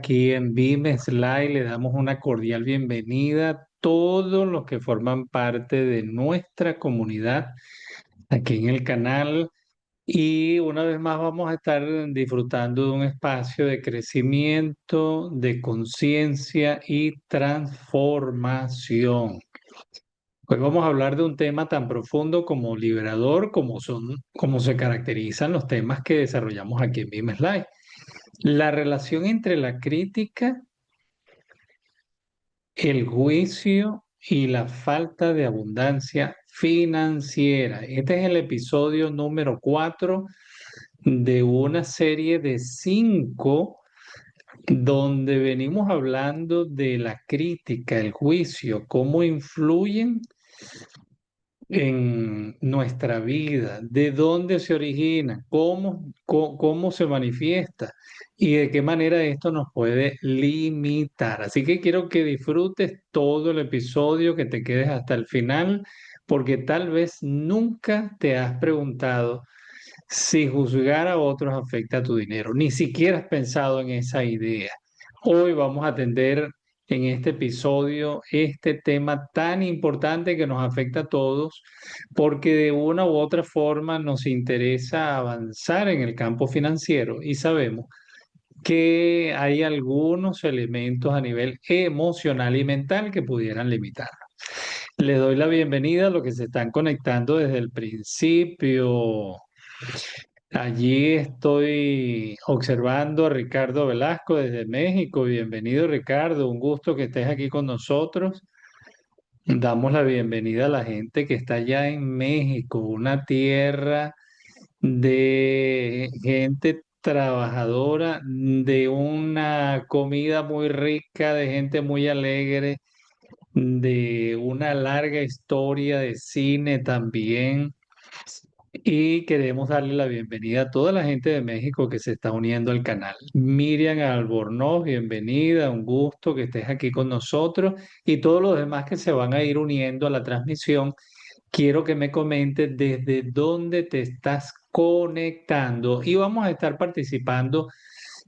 Aquí en Vimes Live le damos una cordial bienvenida a todos los que forman parte de nuestra comunidad aquí en el canal. Y una vez más vamos a estar disfrutando de un espacio de crecimiento, de conciencia y transformación. Hoy vamos a hablar de un tema tan profundo como liberador, como se caracterizan los temas que desarrollamos aquí en Vimes Live. La relación entre la crítica, el juicio y la falta de abundancia financiera. Este es el episodio número 4 de una serie de 5 donde venimos hablando de la crítica, el juicio, cómo influyen en nuestra vida, de dónde se origina, cómo se manifiesta y de qué manera esto nos puede limitar. Así que quiero que disfrutes todo el episodio, que te quedes hasta el final, porque tal vez nunca te has preguntado si juzgar a otros afecta a tu dinero, ni siquiera has pensado en esa idea. Hoy vamos a atender en este episodio este tema tan importante que nos afecta a todos, porque de una u otra forma nos interesa avanzar en el campo financiero y sabemos que hay algunos elementos a nivel emocional y mental que pudieran limitarlo. Le doy la bienvenida a los que se están conectando desde el principio. Allí estoy observando a Ricardo Velasco desde México. Bienvenido, Ricardo. Un gusto que estés aquí con nosotros. Damos la bienvenida a la gente que está allá en México, una tierra de gente trabajadora, de una comida muy rica, de gente muy alegre, de una larga historia de cine también. Y queremos darle la bienvenida a toda la gente de México que se está uniendo al canal. Miriam Albornoz, bienvenida, un gusto que estés aquí con nosotros y todos los demás que se van a ir uniendo a la transmisión. Quiero que me comentes desde dónde te estás conectando y vamos a estar participando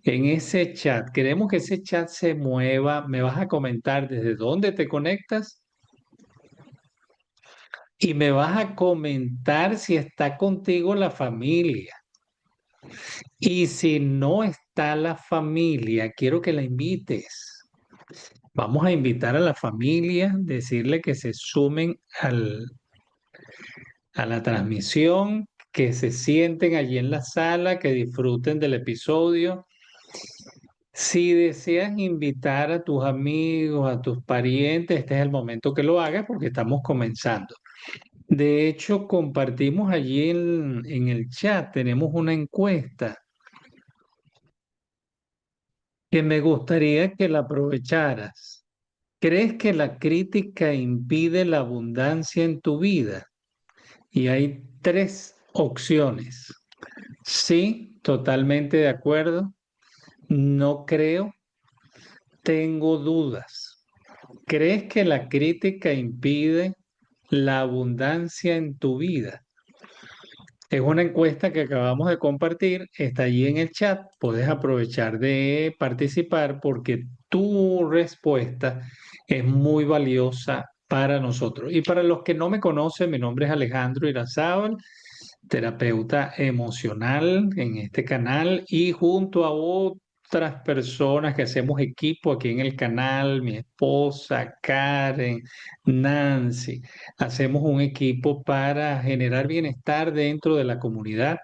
en ese chat. Queremos que ese chat se mueva. Me vas a comentar desde dónde te conectas y me vas a comentar si está contigo la familia. Y si no está la familia, quiero que la invites. Vamos a invitar a la familia, decirle que se sumen a la transmisión, que se sienten allí en la sala, que disfruten del episodio. Si deseas invitar a tus amigos, a tus parientes, este es el momento que lo hagas porque estamos comenzando. De hecho, compartimos allí en el chat, tenemos una encuesta que me gustaría que la aprovecharas. ¿Crees que la crítica impide la abundancia en tu vida? Y hay tres opciones. Sí, totalmente de acuerdo. No creo. Tengo dudas. ¿Crees que la crítica impide la abundancia en tu vida? Es una encuesta que acabamos de compartir, está allí en el chat, puedes aprovechar de participar porque tu respuesta es muy valiosa para nosotros. Y para los que no me conocen, mi nombre es Alejandro Irazábal, terapeuta emocional en este canal y junto a otras personas que hacemos equipo aquí en el canal, mi esposa, Karen, Nancy. Hacemos un equipo para generar bienestar dentro de la comunidad.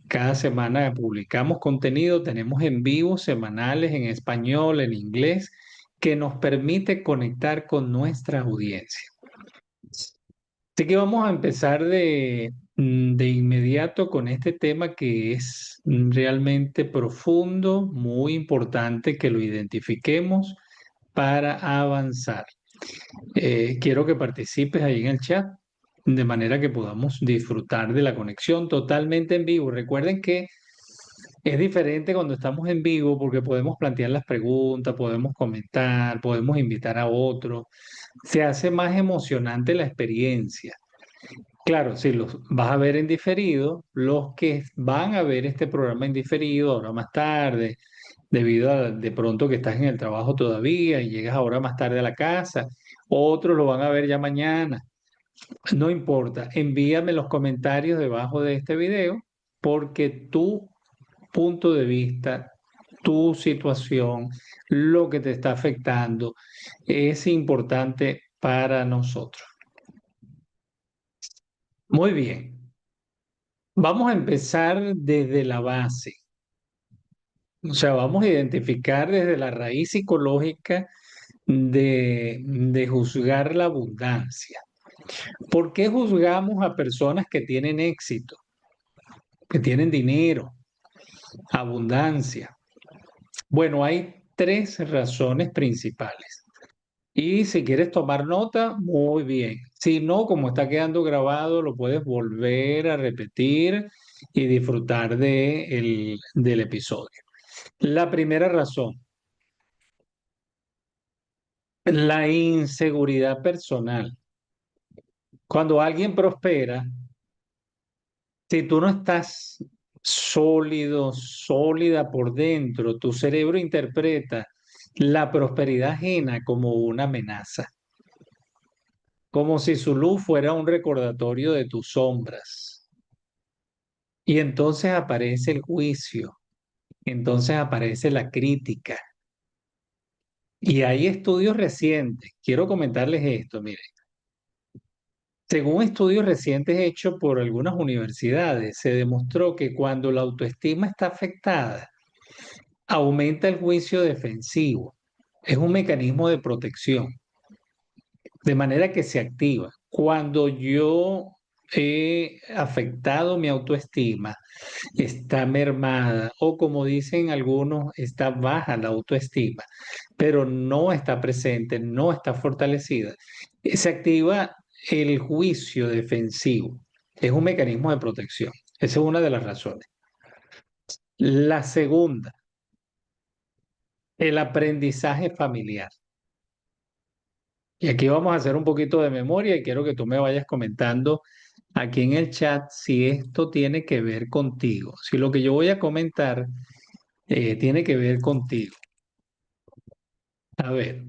Cada semana publicamos contenido, tenemos en vivo semanales en español, en inglés, que nos permite conectar con nuestra audiencia. Así que vamos a empezar de inmediato con este tema que es realmente profundo, muy importante que lo identifiquemos para avanzar. Quiero que participes ahí en el chat de manera que podamos disfrutar de la conexión totalmente en vivo. Recuerden que es diferente cuando estamos en vivo porque podemos plantear las preguntas, podemos comentar, podemos invitar a otros. Se hace más emocionante la experiencia. Claro, si los vas a ver en diferido, los que van a ver este programa en diferido, ahora más tarde, debido a de pronto que estás en el trabajo todavía y llegas ahora más tarde a la casa. Otros lo van a ver ya mañana. No importa, envíame los comentarios debajo de este video porque tu punto de vista, tu situación, lo que te está afectando es importante para nosotros. Muy bien, vamos a empezar desde la base. O sea, vamos a identificar desde la raíz psicológica de juzgar la abundancia. ¿Por qué juzgamos a personas que tienen éxito, que tienen dinero, abundancia? Bueno, hay tres razones principales. Y si quieres tomar nota, muy bien. Si no, como está quedando grabado, lo puedes volver a repetir y disfrutar del episodio. La primera razón, la inseguridad personal. Cuando alguien prospera, si tú no estás sólido, sólida por dentro, tu cerebro interpreta la prosperidad ajena como una amenaza, como si su luz fuera un recordatorio de tus sombras. Y entonces aparece el juicio, entonces aparece la crítica. Y hay estudios recientes, quiero comentarles esto, miren. Según estudios recientes hechos por algunas universidades, se demostró que cuando la autoestima está afectada, aumenta el juicio defensivo. Es un mecanismo de protección, de manera que se activa. Cuando yo he afectado mi autoestima, está mermada o como dicen algunos, está baja la autoestima, pero no está presente, no está fortalecida. Se activa el juicio defensivo. Es un mecanismo de protección. Esa es una de las razones. La segunda, el aprendizaje familiar. Y aquí vamos a hacer un poquito de memoria y quiero que tú me vayas comentando aquí en el chat si esto tiene que ver contigo, si lo que yo voy a comentar tiene que ver contigo. A ver,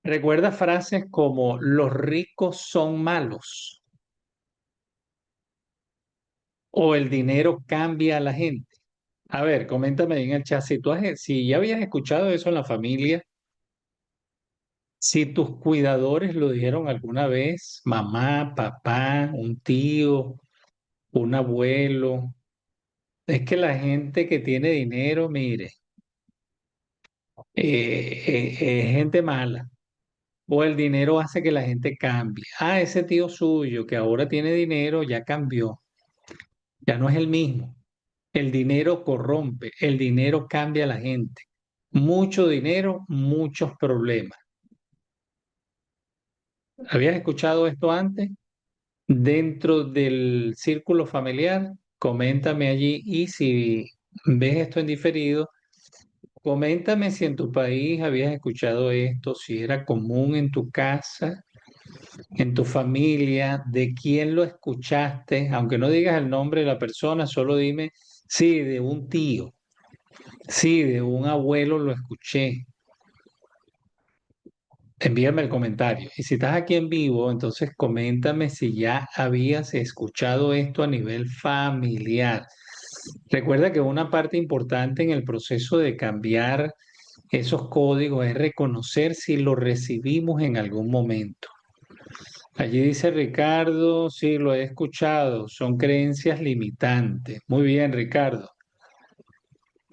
recuerda frases como los ricos son malos o el dinero cambia a la gente. A ver, coméntame ahí en el chat si ya habías escuchado eso en la familia, si tus cuidadores lo dijeron alguna vez, mamá, papá, un tío, un abuelo. Es que la gente que tiene dinero, mire, es gente mala. O el dinero hace que la gente cambie. Ah, ese tío suyo que ahora tiene dinero ya cambió, ya no es el mismo. El dinero corrompe, el dinero cambia a la gente. Mucho dinero, muchos problemas. ¿Habías escuchado esto antes? Dentro del círculo familiar, coméntame allí y si ves esto en diferido, coméntame si en tu país habías escuchado esto, si era común en tu casa, en tu familia, de quién lo escuchaste, aunque no digas el nombre de la persona, solo dime, sí, de un tío, sí, de un abuelo lo escuché. Envíame el comentario. Y si estás aquí en vivo, entonces coméntame si ya habías escuchado esto a nivel familiar. Recuerda que una parte importante en el proceso de cambiar esos códigos es reconocer si lo recibimos en algún momento. Allí dice Ricardo, sí, lo he escuchado, son creencias limitantes. Muy bien, Ricardo.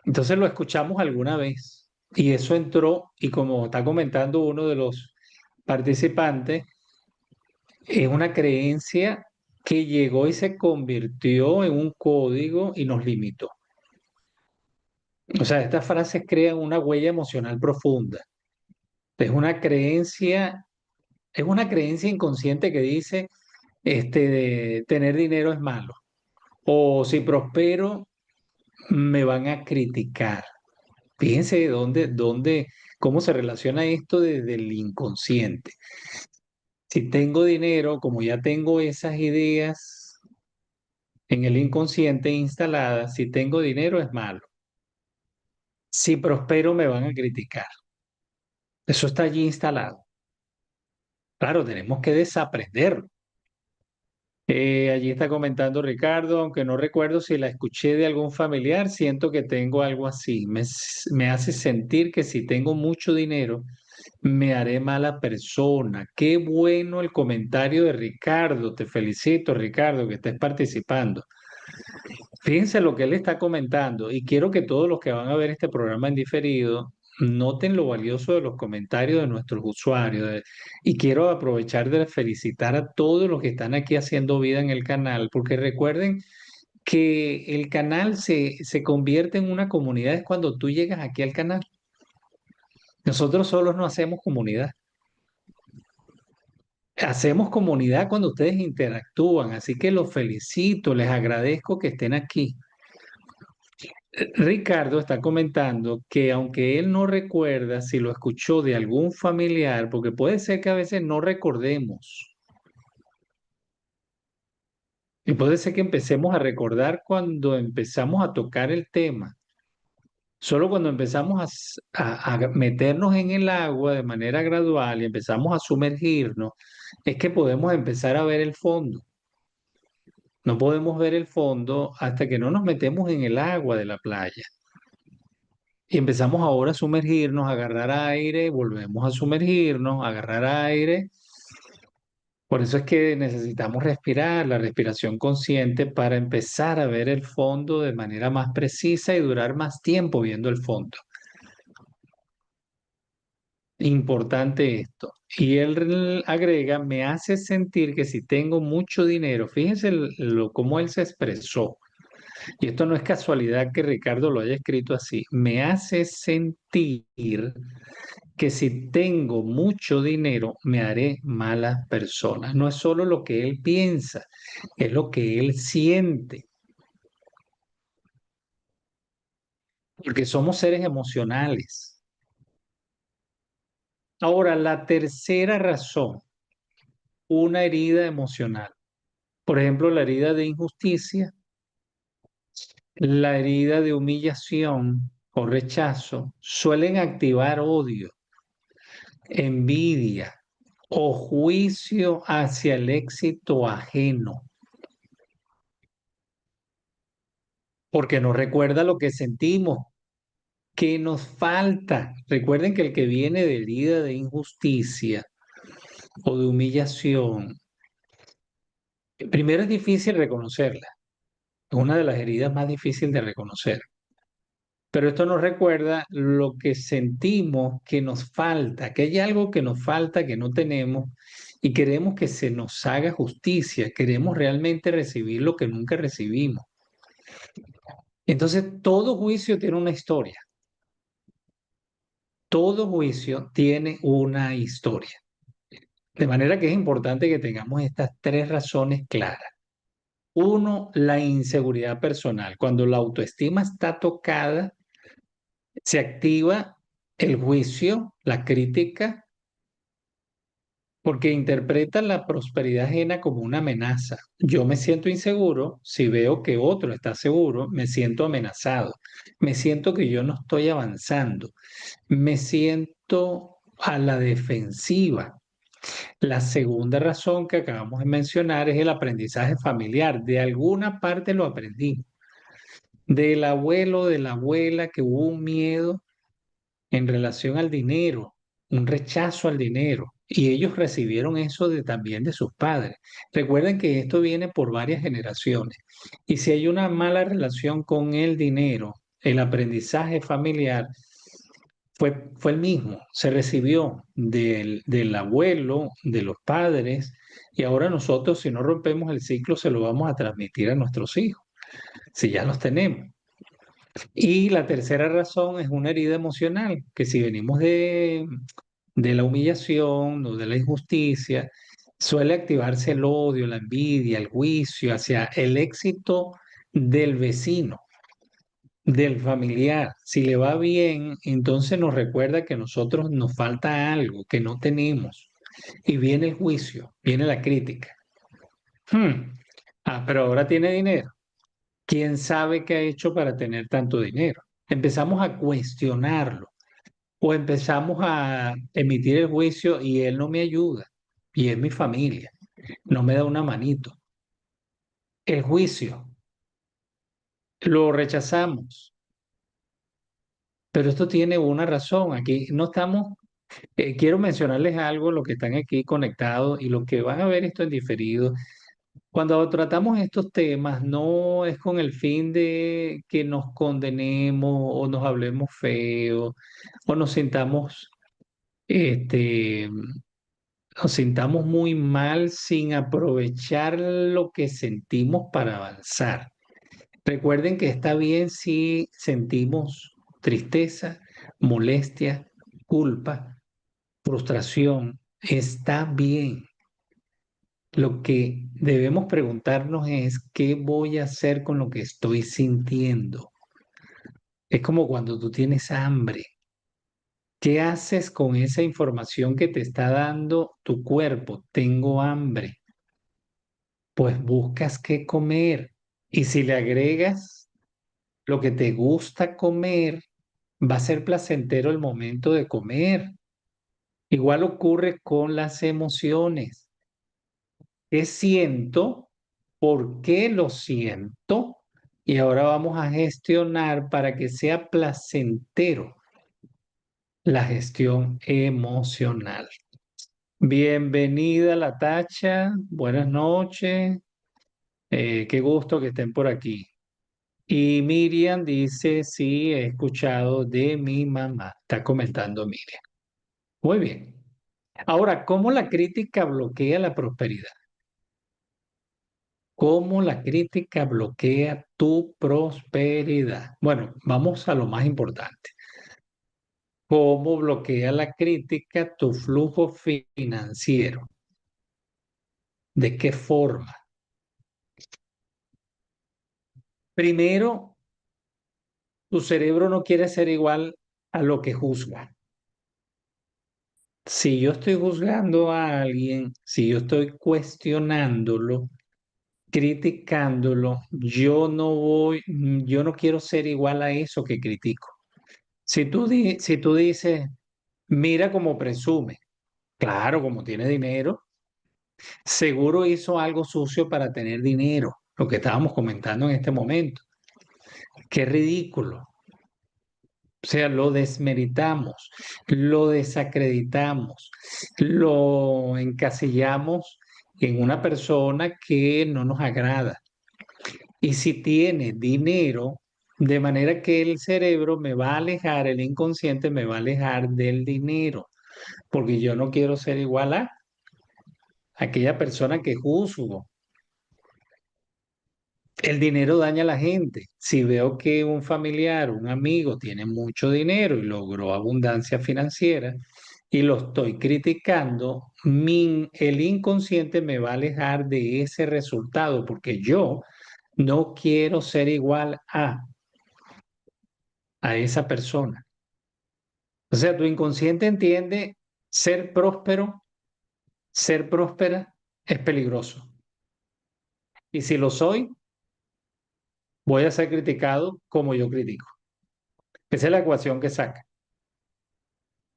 Entonces lo escuchamos alguna vez y eso entró y como está comentando uno de los participantes, es una creencia que llegó y se convirtió en un código y nos limitó. O sea, estas frases crean una huella emocional profunda. Es una creencia, es una creencia inconsciente que dice, de tener dinero es malo. O si prospero, me van a criticar. Fíjense cómo se relaciona esto desde el inconsciente. Si tengo dinero, como ya tengo esas ideas en el inconsciente instaladas, si tengo dinero es malo. Si prospero me van a criticar. Eso está allí instalado. Claro, tenemos que desaprenderlo. Allí está comentando Ricardo, aunque no recuerdo si la escuché de algún familiar, siento que tengo algo así. Me hace sentir que si tengo mucho dinero, me haré mala persona. Qué bueno el comentario de Ricardo. Te felicito, Ricardo, que estés participando. Fíjense lo que él está comentando y quiero que todos los que van a ver este programa en diferido noten lo valioso de los comentarios de nuestros usuarios. Y quiero aprovechar de felicitar a todos los que están aquí haciendo vida en el canal, porque recuerden que el canal se convierte en una comunidad es cuando tú llegas aquí al canal. Nosotros solos no hacemos comunidad. Hacemos comunidad cuando ustedes interactúan, así que los felicito, les agradezco que estén aquí. Ricardo está comentando que aunque él no recuerda si lo escuchó de algún familiar, porque puede ser que a veces no recordemos, y puede ser que empecemos a recordar cuando empezamos a tocar el tema, solo cuando empezamos a meternos en el agua de manera gradual y empezamos a sumergirnos, es que podemos empezar a ver el fondo. No podemos ver el fondo hasta que no nos metemos en el agua de la playa. Y empezamos ahora a sumergirnos, a agarrar aire, volvemos a sumergirnos, a agarrar aire. Por eso es que necesitamos respirar, la respiración consciente para empezar a ver el fondo de manera más precisa y durar más tiempo viendo el fondo. Importante esto. Y él agrega, me hace sentir que si tengo mucho dinero, fíjense cómo él se expresó. Y esto no es casualidad que Ricardo lo haya escrito así. Me hace sentir que si tengo mucho dinero me haré mala persona. No es solo lo que él piensa, es lo que él siente, porque somos seres emocionales. Ahora, la tercera razón, una herida emocional. Por ejemplo, la herida de injusticia, la herida de humillación o rechazo, suelen activar odio, envidia o juicio hacia el éxito ajeno, porque nos recuerda lo que sentimos, que nos falta. Recuerden que el que viene de herida de injusticia o de humillación, primero es difícil reconocerla, es una de las heridas más difíciles de reconocer. Pero esto nos recuerda lo que sentimos que nos falta, que hay algo que nos falta, que no tenemos, y queremos que se nos haga justicia, queremos realmente recibir lo que nunca recibimos. Entonces, todo juicio tiene una historia, todo juicio tiene una historia. De manera que es importante que tengamos estas tres razones claras. Uno, la inseguridad personal. Cuando la autoestima está tocada, se activa el juicio, la crítica, porque interpretan la prosperidad ajena como una amenaza. Yo me siento inseguro si veo que otro está seguro, me siento amenazado, me siento que yo no estoy avanzando, me siento a la defensiva. La segunda razón que acabamos de mencionar es el aprendizaje familiar. De alguna parte lo aprendí. Del abuelo, de la abuela, que hubo un miedo en relación al dinero, un rechazo al dinero. Y ellos recibieron eso también de sus padres. Recuerden que esto viene por varias generaciones. Y si hay una mala relación con el dinero, el aprendizaje familiar fue el mismo. Se recibió del abuelo, de los padres, y ahora nosotros, si no rompemos el ciclo, se lo vamos a transmitir a nuestros hijos, si ya los tenemos. Y la tercera razón es una herida emocional, que si venimos de la humillación o de la injusticia, suele activarse el odio, la envidia, el juicio hacia el éxito del vecino, del familiar. Si le va bien, entonces nos recuerda que a nosotros nos falta algo que no tenemos. Y viene el juicio, viene la crítica. Hmm. Ah, pero ahora tiene dinero. ¿Quién sabe qué ha hecho para tener tanto dinero? Empezamos a cuestionarlo o empezamos a emitir el juicio y él no me ayuda y es mi familia, no me da una manito. El juicio lo rechazamos, pero esto tiene una razón. Aquí no estamos, quiero mencionarles algo, los que están aquí conectados y los que van a ver esto en diferido. Cuando tratamos estos temas, no es con el fin de que nos condenemos o nos hablemos feo o este, nos sintamos muy mal sin aprovechar lo que sentimos para avanzar. Recuerden que está bien si sentimos tristeza, molestia, culpa, frustración. Está bien. Lo que debemos preguntarnos es, ¿qué voy a hacer con lo que estoy sintiendo? Es como cuando tú tienes hambre. ¿Qué haces con esa información que te está dando tu cuerpo? Tengo hambre. Pues buscas qué comer. Y si le agregas lo que te gusta comer, va a ser placentero el momento de comer. Igual ocurre con las emociones. ¿Qué siento? ¿Por qué lo siento? Y ahora vamos a gestionar para que sea placentero la gestión emocional. Bienvenida, La Tacha. Buenas noches. Qué gusto que estén por aquí. Y Miriam dice, sí, he escuchado de mi mamá. Está comentando Miriam. Muy bien. Ahora, ¿cómo la crítica bloquea la prosperidad? ¿Cómo la crítica bloquea tu prosperidad? Bueno, vamos a lo más importante. ¿Cómo bloquea la crítica tu flujo financiero? ¿De qué forma? Primero, tu cerebro no quiere ser igual a lo que juzga. Si yo estoy juzgando a alguien, si yo estoy cuestionándolo, criticándolo, yo no quiero ser igual a eso que critico. Si tú dices, mira cómo presume, claro, como tiene dinero, seguro hizo algo sucio para tener dinero, lo que estábamos comentando en este momento. Qué ridículo. O sea, lo desmeritamos, lo desacreditamos, lo encasillamos en una persona que no nos agrada. Y si tiene dinero, de manera que el cerebro me va a alejar, el inconsciente me va a alejar del dinero, porque yo no quiero ser igual a aquella persona que juzgo. El dinero daña a la gente. Si veo que un familiar, un amigo tiene mucho dinero y logró abundancia financiera y lo estoy criticando, el inconsciente me va a alejar de ese resultado porque yo no quiero ser igual a esa persona. O sea, tu inconsciente entiende ser próspero, ser próspera es peligroso. Y si lo soy, voy a ser criticado como yo critico. Esa es la ecuación que saca.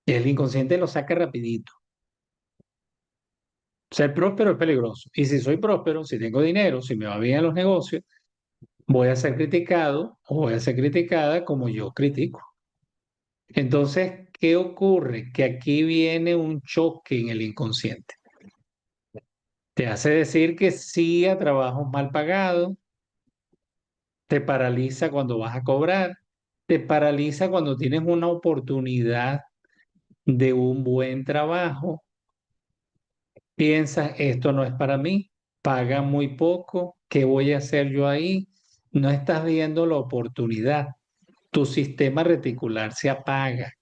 Y el inconsciente lo saca rapidito. Ser próspero es peligroso. Y si soy próspero, si tengo dinero, si me va bien en los negocios, voy a ser criticado o voy a ser criticada como yo critico. Entonces, ¿qué ocurre? Que aquí viene un choque en el inconsciente. Te hace decir que sí a trabajos mal pagados, te paraliza cuando vas a cobrar, te paraliza cuando tienes una oportunidad de un buen trabajo. Piensas, esto no es para mí, pagan muy poco, ¿qué voy a hacer yo ahí? No estás viendo la oportunidad. Tu sistema reticular se apaga,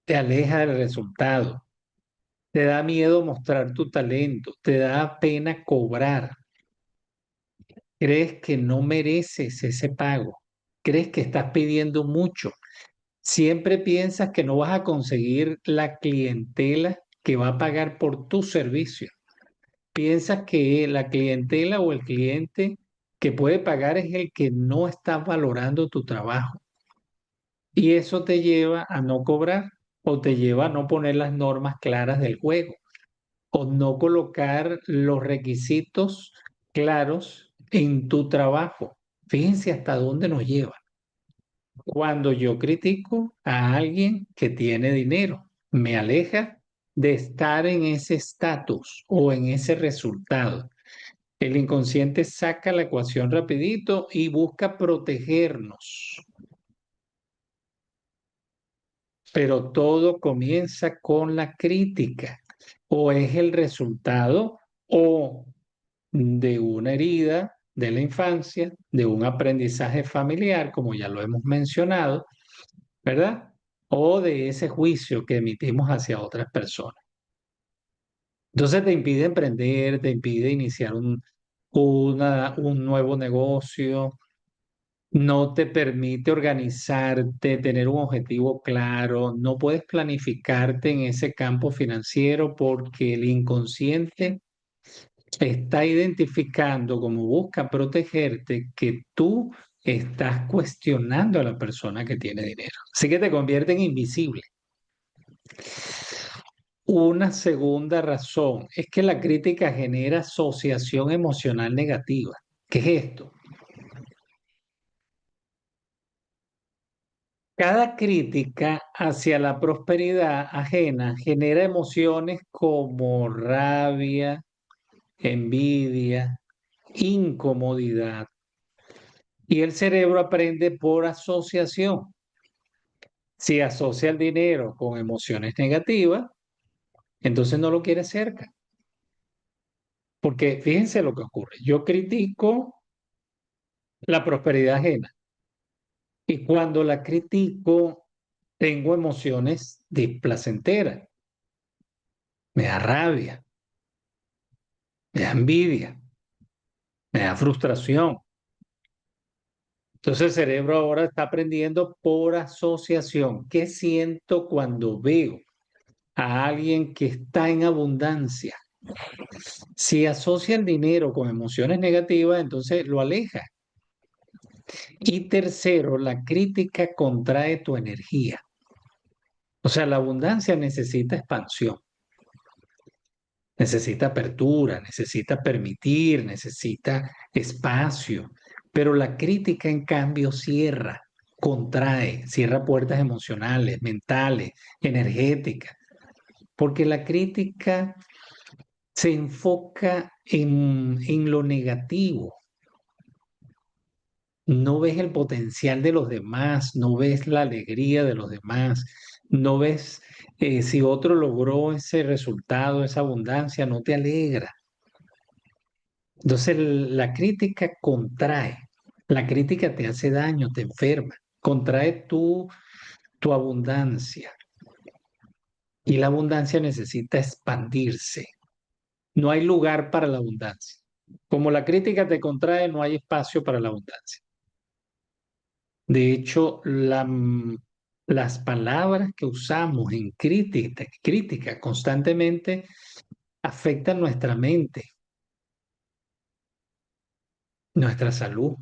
te aleja del resultado, te da miedo mostrar tu talento, te da pena cobrar, crees que no mereces ese pago, crees que estás pidiendo mucho. Siempre piensas que no vas a conseguir la clientela que va a pagar por tu servicio. Piensas que la clientela o el cliente que puede pagar es el que no está valorando tu trabajo. Y eso te lleva a no cobrar o te lleva a no poner las normas claras del juego o no colocar los requisitos claros en tu trabajo. Fíjense hasta dónde nos lleva. Cuando yo critico a alguien que tiene dinero, me aleja de estar en ese estatus o en ese resultado. El inconsciente saca la ecuación rapidito y busca protegernos, pero todo comienza con la crítica o es el resultado o de una herida de la infancia, de un aprendizaje familiar, como ya lo hemos mencionado, ¿verdad? O de ese juicio que emitimos hacia otras personas. Entonces te impide emprender, te impide iniciar un nuevo negocio, no te permite organizarte, tener un objetivo claro, no puedes planificarte en ese campo financiero porque el inconsciente está identificando como busca protegerte que tú estás cuestionando a la persona que tiene dinero. Así que te convierte en invisible. Una segunda razón es que la crítica genera asociación emocional negativa. ¿Qué es esto? Cada crítica hacia la prosperidad ajena genera emociones como rabia, envidia, incomodidad. Y el cerebro aprende por asociación. Si asocia el dinero con emociones negativas, entonces no lo quiere cerca. Porque fíjense lo que ocurre. Yo critico la prosperidad ajena y cuando la critico tengo emociones displacenteras. Me da rabia, me da envidia, me da frustración. Entonces el cerebro ahora está aprendiendo por asociación. ¿Qué siento cuando veo a alguien que está en abundancia? Si asocia el dinero con emociones negativas, entonces lo aleja. Y tercero, la crítica contrae tu energía. O sea, la abundancia necesita expansión, necesita apertura, necesita permitir, necesita espacio. Pero la crítica, en cambio, cierra, contrae, cierra puertas emocionales, mentales, energéticas. Porque la crítica se enfoca en lo negativo. No ves el potencial de los demás, no ves la alegría de los demás, no ves si otro logró ese resultado, esa abundancia, no te alegra. Entonces la crítica contrae, la crítica te hace daño, te enferma, contrae tu abundancia y la abundancia necesita expandirse. No hay lugar para la abundancia. Como la crítica te contrae, no hay espacio para la abundancia. De hecho, las palabras que usamos en crítica constantemente afectan nuestra mente, nuestra salud,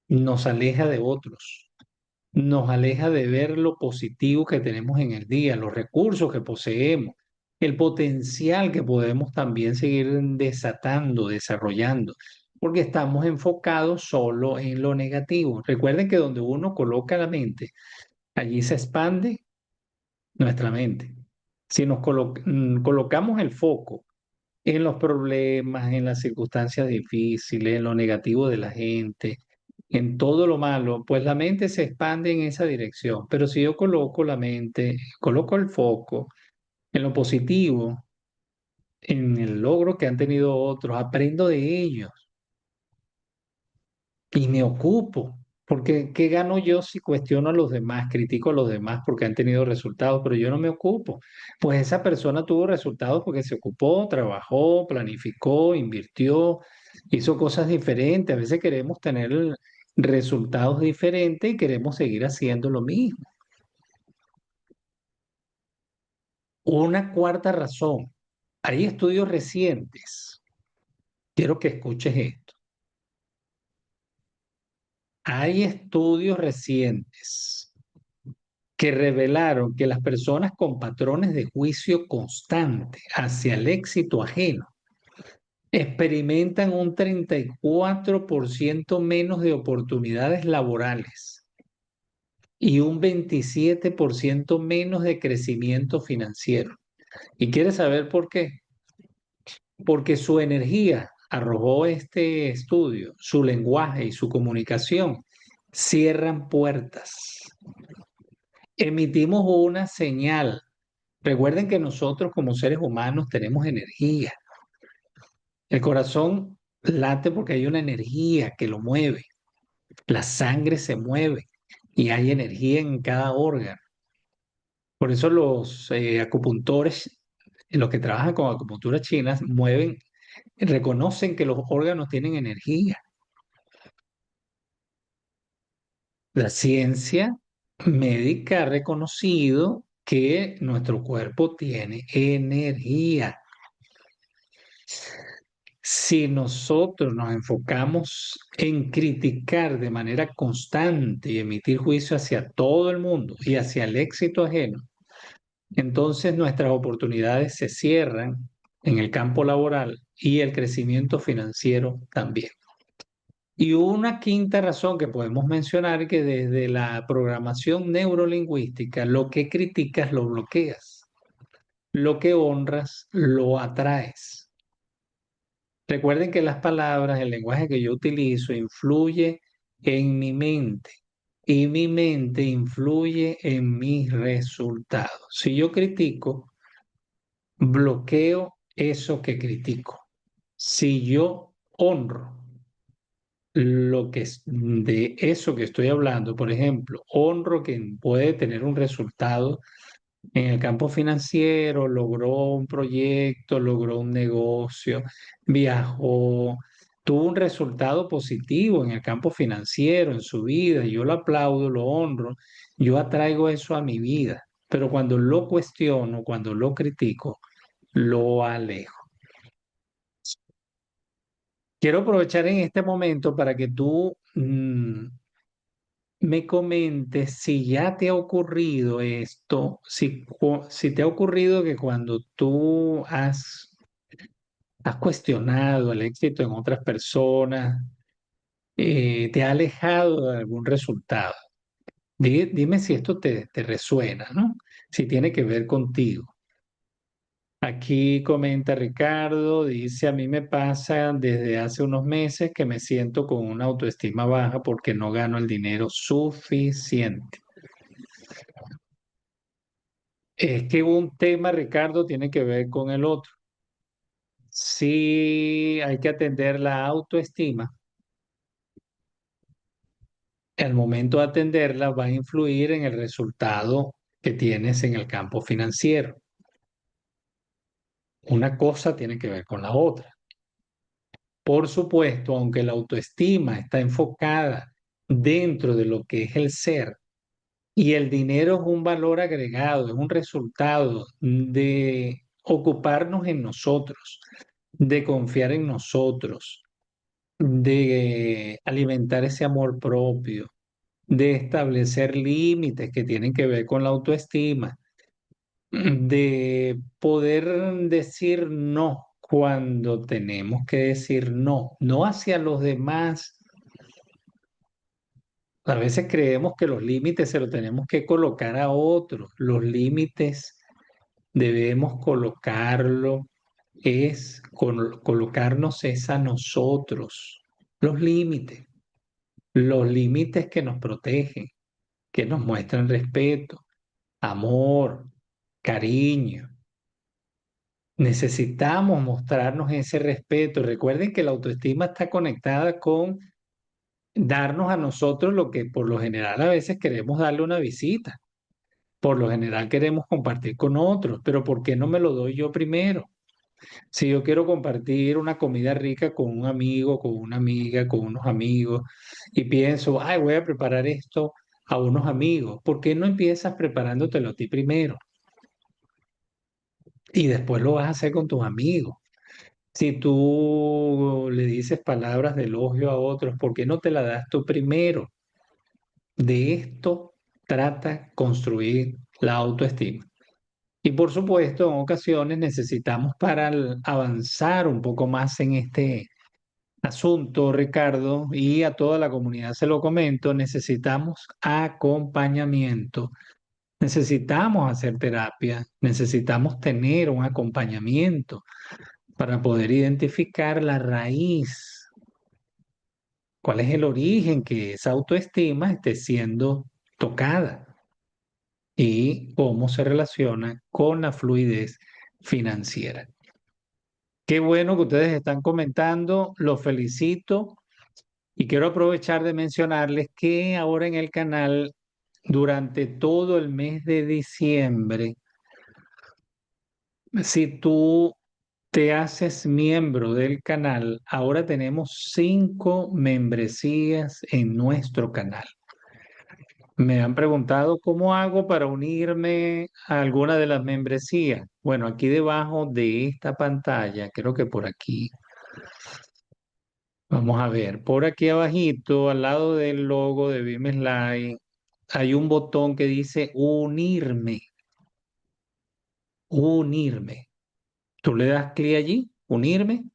nos aleja de otros, nos aleja de ver lo positivo que tenemos en el día, los recursos que poseemos, el potencial que podemos también seguir desatando, desarrollando, porque estamos enfocados solo en lo negativo. Recuerden que donde uno coloca la mente, allí se expande nuestra mente. Si colocamos el foco en los problemas, en las circunstancias difíciles, en lo negativo de la gente, en todo lo malo, pues la mente se expande en esa dirección. Pero si yo coloco la mente, coloco el foco en lo positivo, en el logro que han tenido otros, aprendo de ellos y me ocupo. Porque, ¿qué gano yo si cuestiono a los demás, critico a los demás porque han tenido resultados, pero yo no me ocupo? Pues esa persona tuvo resultados porque se ocupó, trabajó, planificó, invirtió, hizo cosas diferentes. A veces queremos tener resultados diferentes y queremos seguir haciendo lo mismo. Una cuarta razón, hay estudios recientes, quiero que escuches esto. Hay estudios recientes que revelaron que las personas con patrones de juicio constante hacia el éxito ajeno experimentan un 34% menos de oportunidades laborales y un 27% menos de crecimiento financiero. ¿Y quieres saber por qué? Porque su energía, arrojó este estudio, su lenguaje y su comunicación cierran puertas. Emitimos una señal. Recuerden que nosotros como seres humanos tenemos energía. El corazón late porque hay una energía que lo mueve. La sangre se mueve y hay energía en cada órgano. Por eso los acupuntores, los que trabajan con acupuntura china, reconocen que los órganos tienen energía. La ciencia médica ha reconocido que nuestro cuerpo tiene energía. Si nosotros nos enfocamos en criticar de manera constante y emitir juicio hacia todo el mundo y hacia el éxito ajeno, entonces nuestras oportunidades se cierran en el campo laboral y el crecimiento financiero también. Y una quinta razón que podemos mencionar que desde la programación neurolingüística, lo que criticas lo bloqueas, lo que honras lo atraes. Recuerden que las palabras, el lenguaje que yo utilizo, influye en mi mente y mi mente influye en mis resultados. Si yo critico, bloqueo eso que critico. Si yo honro lo que es de eso que estoy hablando, por ejemplo, honro que puede tener un resultado en el campo financiero, logró un proyecto, logró un negocio, viajó, tuvo un resultado positivo en el campo financiero, en su vida, yo lo aplaudo, lo honro, yo atraigo eso a mi vida, pero cuando lo cuestiono, cuando lo critico, lo alejo. Quiero aprovechar en este momento para que tú me comentes si ya te ha ocurrido esto, si te ha ocurrido que cuando tú has cuestionado el éxito en otras personas, te ha alejado de algún resultado. Dime si esto te resuena, ¿no? Si tiene que ver contigo. Aquí comenta Ricardo, dice, a mí me pasa desde hace unos meses que me siento con una autoestima baja porque no gano el dinero suficiente. Es que un tema, Ricardo, tiene que ver con el otro. Si hay que atender la autoestima, el momento de atenderla va a influir en el resultado que tienes en el campo financiero. Una cosa tiene que ver con la otra. Por supuesto, aunque la autoestima está enfocada dentro de lo que es el ser y el dinero es un valor agregado, es un resultado de ocuparnos en nosotros, de confiar en nosotros, de alimentar ese amor propio, de establecer límites que tienen que ver con la autoestima, de poder decir no cuando tenemos que decir no, no hacia los demás. A veces creemos que los límites se los tenemos que colocar a otros. Los límites debemos colocarnos es a nosotros. Los límites que nos protegen, que nos muestran respeto, amor, cariño. Necesitamos mostrarnos ese respeto. Recuerden que la autoestima está conectada con darnos a nosotros lo que por lo general a veces queremos darle una visita. Por lo general queremos compartir con otros, pero ¿por qué no me lo doy yo primero? Si yo quiero compartir una comida rica con un amigo, con una amiga, con unos amigos, y pienso, ay, voy a preparar esto a unos amigos, ¿por qué no empiezas preparándotelo a ti primero? Y después lo vas a hacer con tus amigos. Si tú le dices palabras de elogio a otros, ¿por qué no te la das tú primero? De esto trata construir la autoestima. Y por supuesto, en ocasiones necesitamos para avanzar un poco más en este asunto, Ricardo, y a toda la comunidad se lo comento, necesitamos acompañamiento, necesitamos hacer terapia, necesitamos tener un acompañamiento para poder identificar la raíz, cuál es el origen que esa autoestima esté siendo tocada y cómo se relaciona con la fluidez financiera. Qué bueno que ustedes están comentando, los felicito y quiero aprovechar de mencionarles que ahora en el canal, durante todo el mes de diciembre, si tú te haces miembro del canal, ahora tenemos 5 membresías en nuestro canal. Me han preguntado cómo hago para unirme a alguna de las membresías. Bueno, aquí debajo de esta pantalla, creo que por aquí, vamos a ver, por aquí abajito, al lado del logo de Live, hay un botón que dice unirme, unirme. Tú le das clic allí, unirme,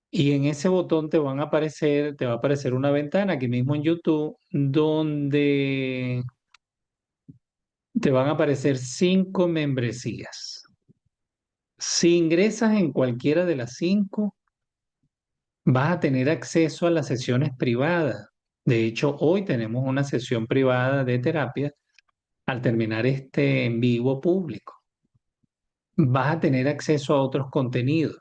y en ese botón te va a aparecer una ventana aquí mismo en YouTube donde te van a aparecer 5 membresías. Si ingresas en cualquiera de las 5, vas a tener acceso a las sesiones privadas. De hecho, hoy tenemos una sesión privada de terapia al terminar este en vivo público. Vas a tener acceso a otros contenidos.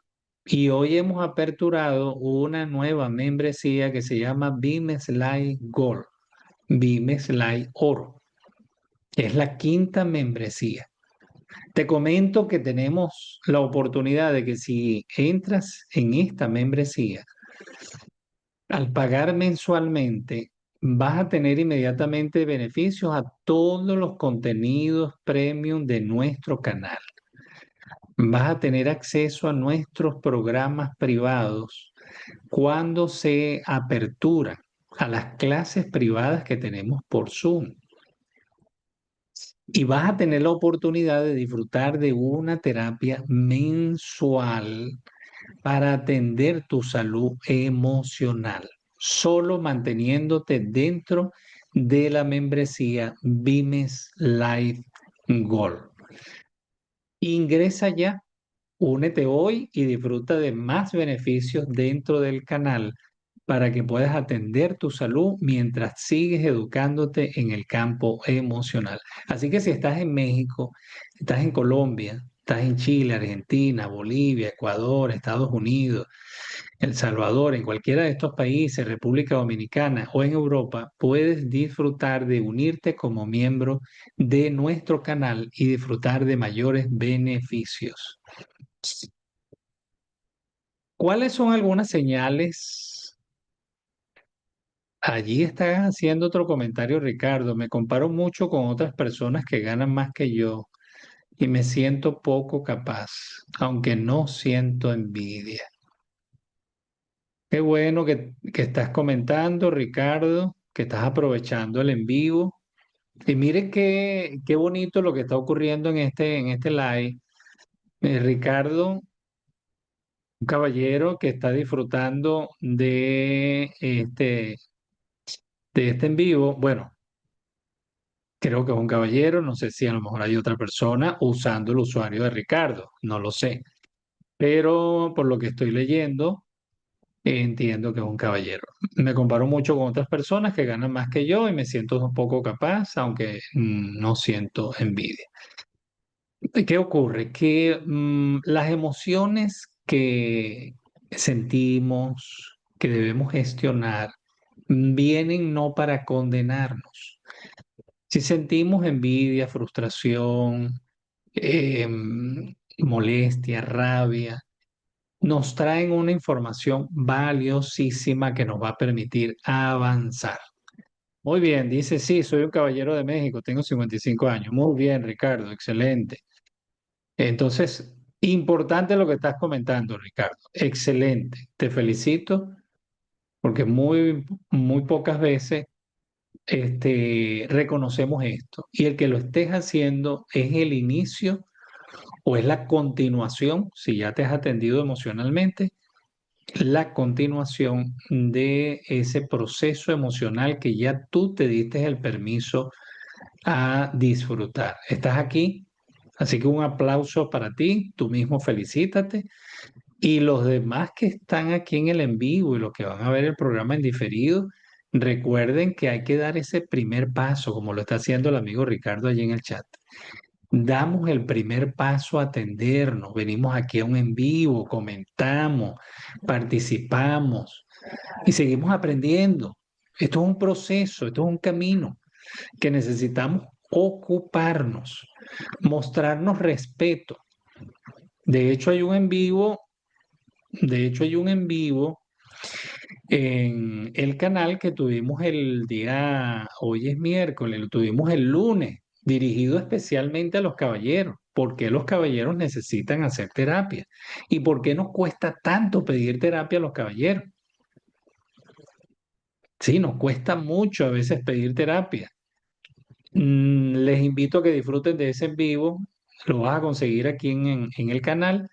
Y hoy hemos aperturado una nueva membresía que se llama Bimes Live Gold, Bimes Live Oro. Es la 5ª membresía. Te comento que tenemos la oportunidad de que si entras en esta membresía, al pagar mensualmente, vas a tener inmediatamente beneficios a todos los contenidos premium de nuestro canal. Vas a tener acceso a nuestros programas privados cuando se apertura a las clases privadas que tenemos por Zoom. Y vas a tener la oportunidad de disfrutar de una terapia mensual para atender tu salud emocional, solo manteniéndote dentro de la membresía Bimes Life Gold. Ingresa ya, únete hoy y disfruta de más beneficios dentro del canal para que puedas atender tu salud mientras sigues educándote en el campo emocional. Así que si estás en México, estás en Colombia, estás en Chile, Argentina, Bolivia, Ecuador, Estados Unidos, El Salvador, en cualquiera de estos países, República Dominicana o en Europa, puedes disfrutar de unirte como miembro de nuestro canal y disfrutar de mayores beneficios. ¿Cuáles son algunas señales? Allí está haciendo otro comentario, Ricardo. Me comparo mucho con otras personas que ganan más que yo y me siento poco capaz, aunque no siento envidia. Qué bueno que estás comentando, Ricardo, que estás aprovechando el en vivo. Y mire qué bonito lo que está ocurriendo en este live. Ricardo, un caballero que está disfrutando de este en vivo. Bueno, creo que es un caballero, no sé si a lo mejor hay otra persona usando el usuario de Ricardo, no lo sé. Pero por lo que estoy leyendo, entiendo que es un caballero. Me comparo mucho con otras personas que ganan más que yo y me siento un poco capaz, aunque no siento envidia. ¿Y qué ocurre? Que las emociones que sentimos, que debemos gestionar, vienen no para condenarnos. Si sentimos envidia, frustración, molestia, rabia, nos traen una información valiosísima que nos va a permitir avanzar. Muy bien, dice, sí, soy un caballero de México, tengo 55 años. Muy bien, Ricardo, excelente. Entonces, importante lo que estás comentando, Ricardo. Excelente. Te felicito porque muy pocas veces reconocemos esto. Y el que lo estés haciendo es el inicio o es la continuación, si ya te has atendido emocionalmente, la continuación de ese proceso emocional que ya tú te diste el permiso a disfrutar. Estás aquí, así que un aplauso para ti, tú mismo felicítate. Y los demás que están aquí en el en vivo y los que van a ver el programa en diferido, recuerden que hay que dar ese primer paso, como lo está haciendo el amigo Ricardo allí en el chat. Damos el primer paso a atendernos, venimos aquí a un en vivo, comentamos, participamos y seguimos aprendiendo. Esto es un proceso, esto es un camino que necesitamos ocuparnos, mostrarnos respeto. De hecho, hay un en vivo, de hecho, hay un en vivo en el canal que tuvimos el día, hoy es miércoles, lo tuvimos el lunes, dirigido especialmente a los caballeros. ¿Por qué los caballeros necesitan hacer terapia? ¿Y por qué nos cuesta tanto pedir terapia a los caballeros? Sí, nos cuesta mucho a veces pedir terapia. Les invito a que disfruten de ese en vivo. Lo vas a conseguir aquí en el canal.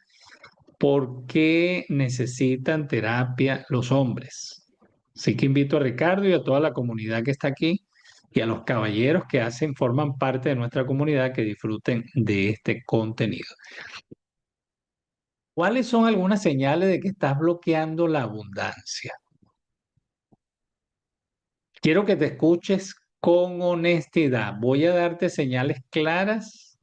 ¿Por qué necesitan terapia los hombres? Así que invito a Ricardo y a toda la comunidad que está aquí y a los caballeros que forman parte de nuestra comunidad que disfruten de este contenido. ¿Cuáles son algunas señales de que estás bloqueando la abundancia? Quiero que te escuches con honestidad. Voy a darte señales claras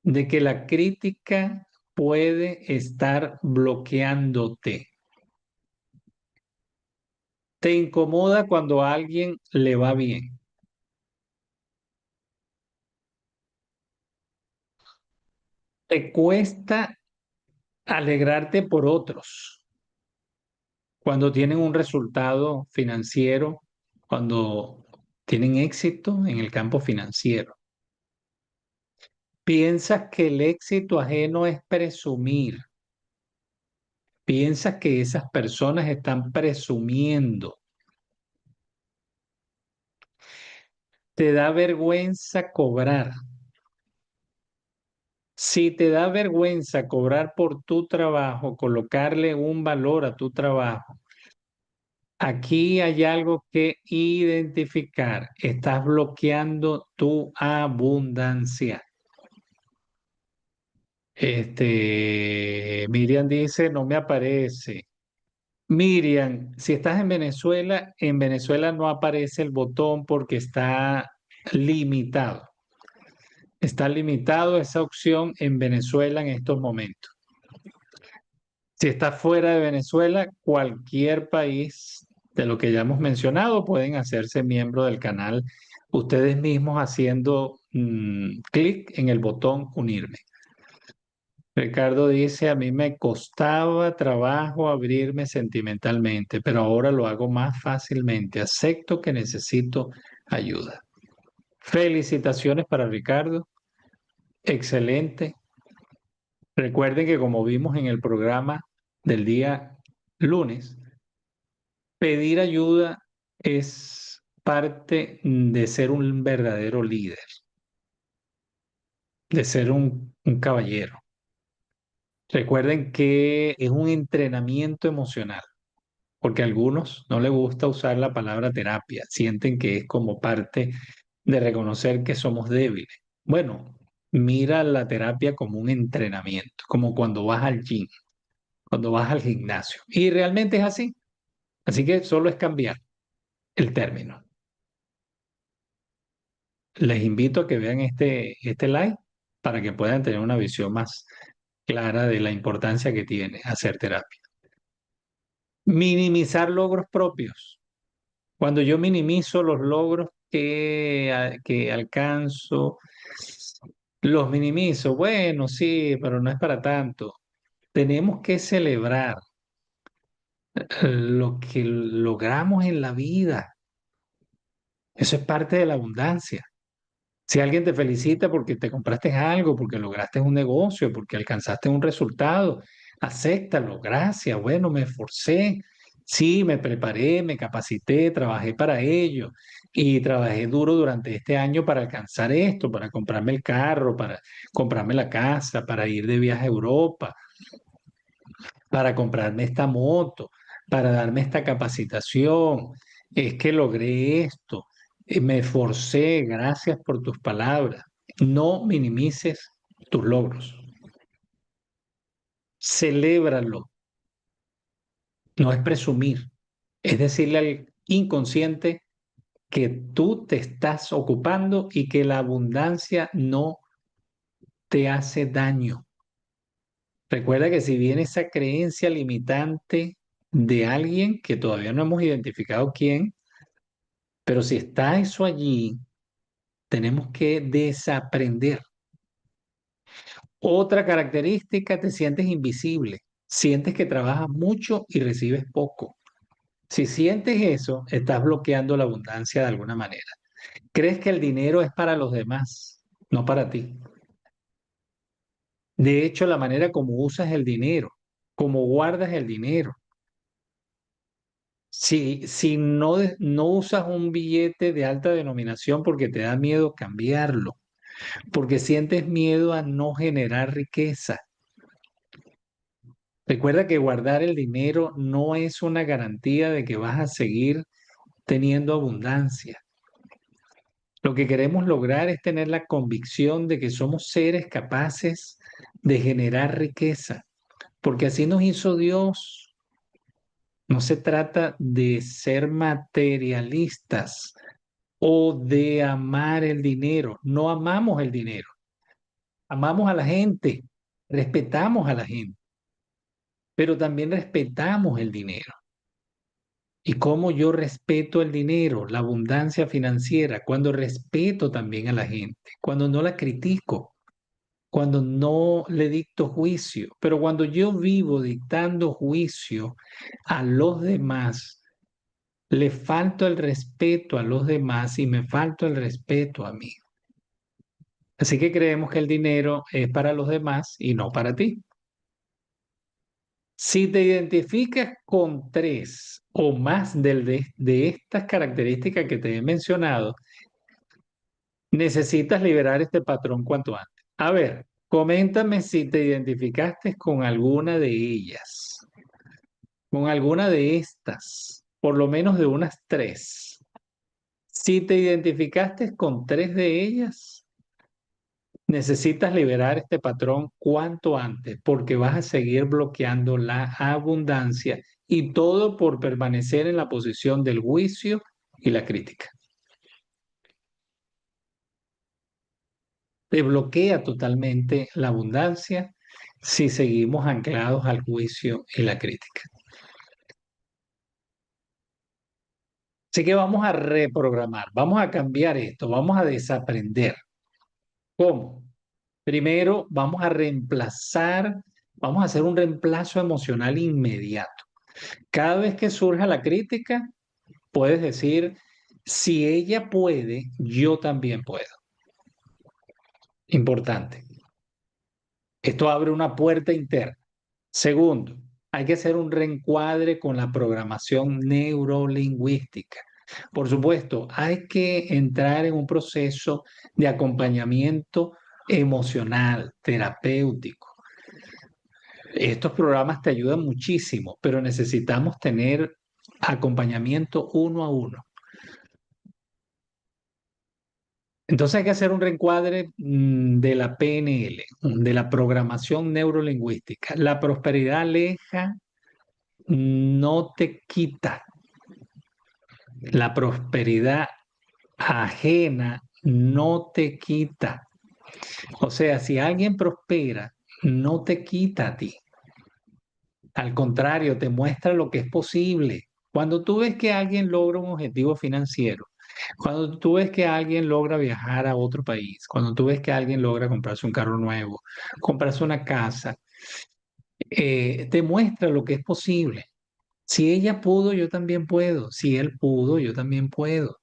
de que la crítica puede estar bloqueándote. Te incomoda cuando a alguien le va bien. Te cuesta alegrarte por otros cuando tienen un resultado financiero, cuando tienen éxito en el campo financiero. Piensas que el éxito ajeno es presumir. Piensas que esas personas están presumiendo. Te da vergüenza cobrar. Si te da vergüenza cobrar por tu trabajo, colocarle un valor a tu trabajo, aquí hay algo que identificar. Estás bloqueando tu abundancia. Miriam dice, no me aparece. Miriam, si estás en Venezuela no aparece el botón porque está limitado. Está limitado esa opción en Venezuela en estos momentos. Si estás fuera de Venezuela, cualquier país de lo que ya hemos mencionado pueden hacerse miembro del canal ustedes mismos haciendo clic en el botón unirme. Ricardo dice, a mí me costaba trabajo abrirme sentimentalmente, pero ahora lo hago más fácilmente. Acepto que necesito ayuda. Felicitaciones para Ricardo. Excelente. Recuerden que como vimos en el programa del día lunes, pedir ayuda es parte de ser un verdadero líder, de ser un caballero. Recuerden que es un entrenamiento emocional, porque a algunos no les gusta usar la palabra terapia, sienten que es como parte de reconocer que somos débiles. Bueno, mira la terapia como un entrenamiento, como cuando vas al gym, cuando vas al gimnasio. Y realmente es así. Así que solo es cambiar el término. Les invito a que vean este live para que puedan tener una visión más clara de la importancia que tiene hacer terapia. Minimizar logros propios. Cuando yo minimizo los logros que alcanzo, los minimizo. Bueno, sí, pero no es para tanto. Tenemos que celebrar lo que logramos en la vida. Eso es parte de la abundancia. Si alguien te felicita porque te compraste algo, porque lograste un negocio, porque alcanzaste un resultado, acéptalo, gracias, bueno, me esforcé, sí, me preparé, me capacité, trabajé para ello. y trabajé duro durante este año para alcanzar esto, para comprarme el carro, para comprarme la casa, para ir de viaje a Europa, para comprarme esta moto, para darme esta capacitación. Es que logré esto, me esforcé, gracias por tus palabras. No minimices tus logros, celébralo, no es presumir, es decirle al inconsciente que tú te estás ocupando y que la abundancia no te hace daño. Recuerda que si viene esa creencia limitante de alguien que todavía no hemos identificado quién, pero si está eso allí, tenemos que desaprender. Otra característica, te sientes invisible, sientes que trabajas mucho y recibes poco. Si sientes eso, estás bloqueando la abundancia de alguna manera. Crees que el dinero es para los demás, no para ti. De hecho, la manera como usas el dinero, como guardas el dinero. Si no, no usas un billete de alta denominación porque te da miedo cambiarlo, porque sientes miedo a no generar riqueza. Recuerda que guardar el dinero no es una garantía de que vas a seguir teniendo abundancia. Lo que queremos lograr es tener la convicción de que somos seres capaces de generar riqueza, porque así nos hizo Dios. No se trata de ser materialistas o de amar el dinero. No amamos el dinero, amamos a la gente, respetamos a la gente, pero también respetamos el dinero. ¿Y cómo yo respeto el dinero, la abundancia financiera? Cuando respeto también a la gente, cuando no la critico, cuando no le dicto juicio, pero cuando yo vivo dictando juicio a los demás, le falto el respeto a los demás y me falto el respeto a mí. Así que creemos que el dinero es para los demás y no para ti. Si te identificas con tres o más de estas características que te he mencionado, necesitas liberar este patrón cuanto antes. A ver, coméntame si te identificaste con alguna de ellas, con alguna de estas, por lo menos de unas tres. Si te identificaste con tres de ellas, necesitas liberar este patrón cuanto antes, porque vas a seguir bloqueando la abundancia y todo por permanecer en la posición del juicio y la crítica. Te bloquea totalmente la abundancia si seguimos anclados al juicio y la crítica. Así que vamos a reprogramar, vamos a cambiar esto, vamos a desaprender. ¿Cómo? Primero, vamos a reemplazar, vamos a hacer un reemplazo emocional inmediato. Cada vez que surja la crítica, puedes decir, si ella puede, yo también puedo. Importante. Esto abre una puerta interna. Segundo, hay que hacer un reencuadre con la programación neurolingüística. Por supuesto, hay que entrar en un proceso de acompañamiento emocional, terapéutico. Estos programas te ayudan muchísimo, pero necesitamos tener acompañamiento uno a uno. Entonces hay que hacer un reencuadre de la PNL, de la programación neurolingüística. La prosperidad aleja no te quita. La prosperidad ajena no te quita. O sea, si alguien prospera, no te quita a ti. Al contrario, te muestra lo que es posible. Cuando tú ves que alguien logra un objetivo financiero, cuando tú ves que alguien logra viajar a otro país, cuando tú ves que alguien logra comprarse un carro nuevo, comprarse una casa, te muestra lo que es posible. Si ella pudo, yo también puedo. Si él pudo, yo también puedo.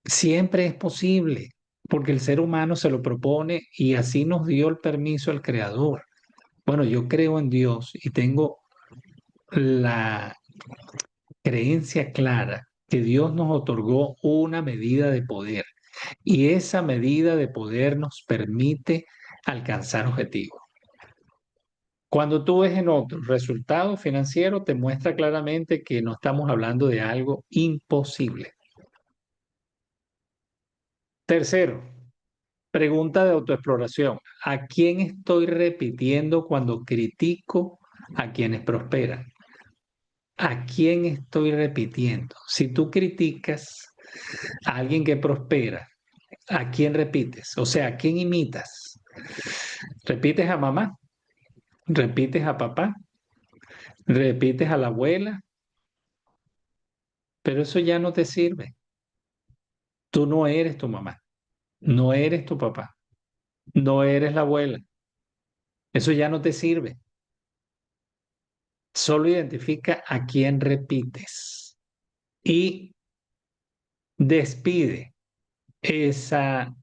Siempre es posible, porque el ser humano se lo propone y así nos dio el permiso el Creador. Bueno, yo creo en Dios y tengo la creencia clara que Dios nos otorgó una medida de poder y esa medida de poder nos permite alcanzar objetivos. Cuando tú ves en otros resultados financieros, te muestra claramente que no estamos hablando de algo imposible. Tercero, pregunta de autoexploración. ¿A quién estoy repitiendo cuando critico a quienes prosperan? ¿A quién estoy repitiendo? Si tú criticas a alguien que prospera, ¿a quién repites? O sea, ¿a quién imitas? ¿Repites a mamá? ¿Repites a papá? ¿Repites a la abuela? Pero eso ya no te sirve. Tú no eres tu mamá, no eres tu papá, no eres la abuela. Eso ya no te sirve. Solo identifica a quién repites y despide esa,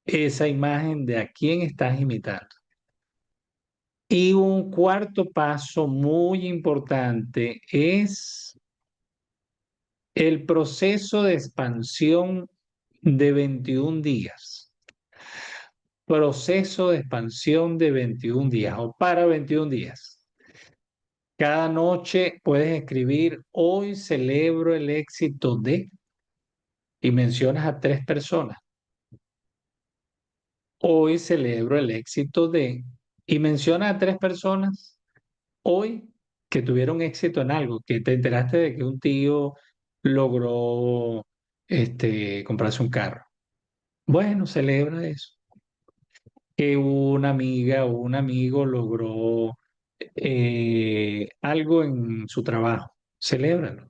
esa imagen de a quién estás imitando. Y un cuarto paso muy importante es el proceso de expansión de 21 días. Proceso de expansión de 21 días o para 21 días. Cada noche puedes escribir, hoy celebro el éxito de, y mencionas a tres personas. Hoy celebro el éxito de, y mencionas a tres personas hoy que tuvieron éxito en algo, que te enteraste de que un tío logró comprarse un carro. Bueno, celebra eso. Que una amiga o un amigo logró algo en su trabajo. Celébralo.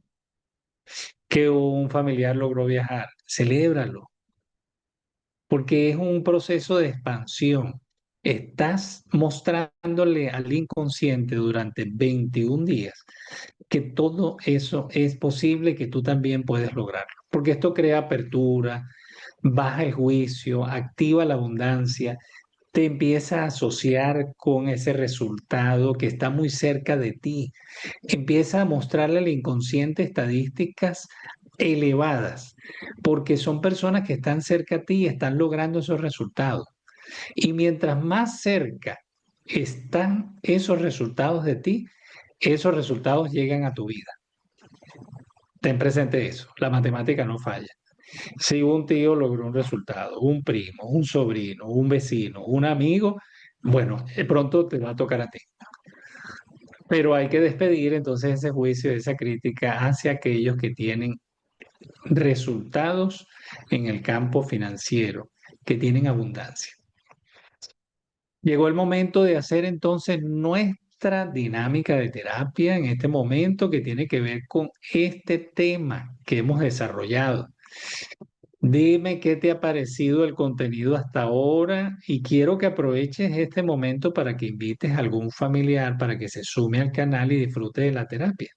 Que un familiar logró viajar. Celébralo. Porque es un proceso de expansión. Estás mostrándole al inconsciente durante 21 días que todo eso es posible, que tú también puedes lograrlo. Porque esto crea apertura, baja el juicio, activa la abundancia, te empieza a asociar con ese resultado que está muy cerca de ti. Empieza a mostrarle al inconsciente estadísticas elevadas, porque son personas que están cerca a ti y están logrando esos resultados. Y mientras más cerca están esos resultados de ti, esos resultados llegan a tu vida. Ten presente eso, la matemática no falla. Si un tío logró un resultado, un primo, un sobrino, un vecino, un amigo, bueno, pronto te va a tocar a ti. Pero hay que despedir entonces ese juicio, esa crítica hacia aquellos que tienen resultados en el campo financiero, que tienen abundancia. Llegó el momento de hacer entonces nuestra dinámica de terapia en este momento que tiene que ver con este tema que hemos desarrollado. Dime qué te ha parecido el contenido hasta ahora y quiero que aproveches este momento para que invites a algún familiar para que se sume al canal y disfrute de la terapia.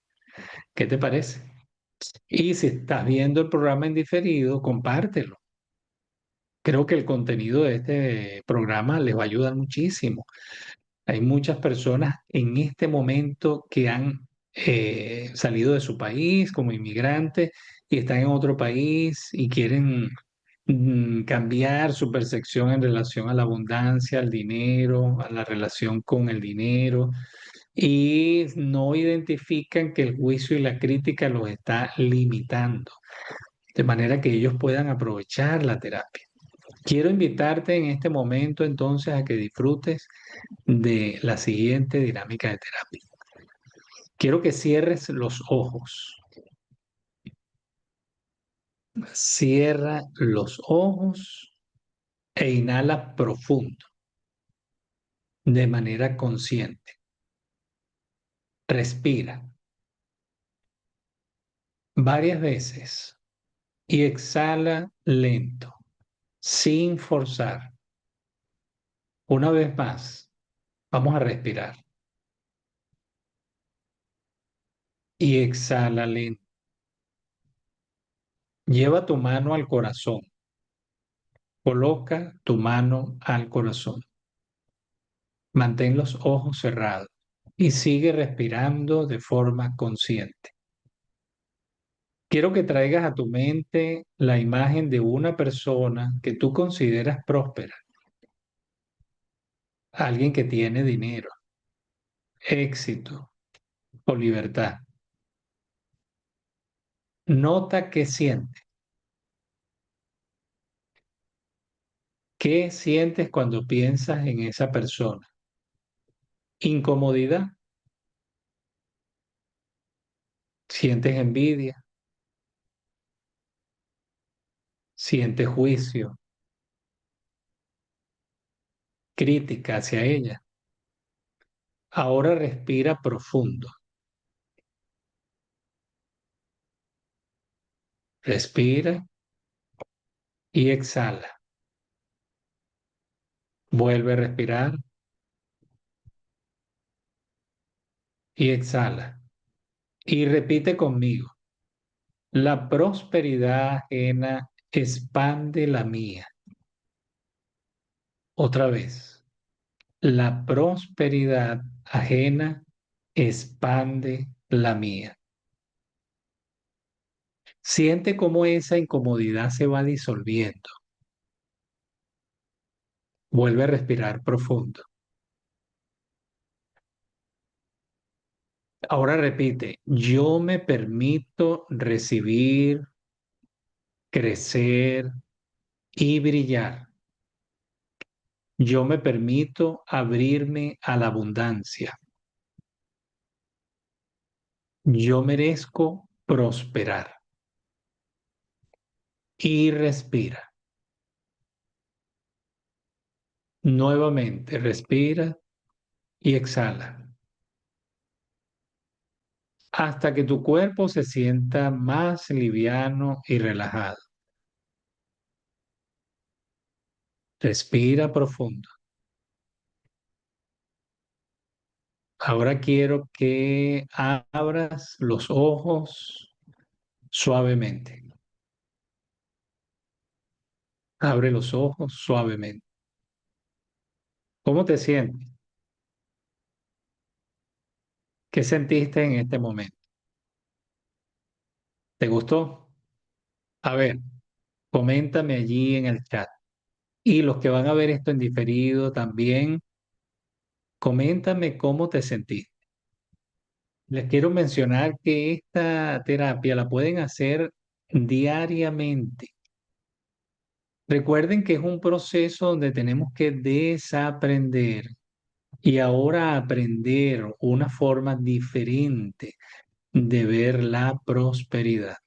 ¿Qué te parece? Y si estás viendo el programa en diferido, compártelo. Creo que el contenido de este programa les va a ayudar muchísimo. Hay muchas personas en este momento que han salido de su país como inmigrantes y están en otro país y quieren cambiar su percepción en relación a la abundancia, al dinero, a la relación con el dinero y no identifican que el juicio y la crítica los está limitando, de manera que ellos puedan aprovechar la terapia. Quiero invitarte en este momento entonces a que disfrutes de la siguiente dinámica de terapia. Quiero que cierres los ojos. Cierra los ojos e inhala profundo, de manera consciente. Respira varias veces y exhala lento, sin forzar. Una vez más, vamos a respirar y exhala lento. Lleva tu mano al corazón. Coloca tu mano al corazón. Mantén los ojos cerrados y sigue respirando de forma consciente. Quiero que traigas a tu mente la imagen de una persona que tú consideras próspera, alguien que tiene dinero, éxito o libertad. Nota qué sientes. ¿Qué sientes cuando piensas en esa persona? Incomodidad, sientes envidia, sientes juicio, crítica hacia ella. Ahora respira profundo. Respira y exhala. Vuelve a respirar y exhala. Y repite conmigo. La prosperidad ajena expande la mía. Otra vez. La prosperidad ajena expande la mía. Siente cómo esa incomodidad se va disolviendo. Vuelve a respirar profundo. Ahora repite, yo me permito recibir, crecer y brillar. Yo me permito abrirme a la abundancia. Yo merezco prosperar. Y respira. Nuevamente, respira y exhala hasta que tu cuerpo se sienta más liviano y relajado. Respira profundo. Ahora quiero que abras los ojos suavemente. Abre los ojos suavemente. ¿Cómo te sientes? ¿Qué sentiste en este momento? ¿Te gustó? A ver, coméntame allí en el chat. Y los que van a ver esto en diferido también, coméntame cómo te sentiste. Les quiero mencionar que esta terapia la pueden hacer diariamente. Recuerden que es un proceso donde tenemos que desaprender y ahora aprender una forma diferente de ver la prosperidad.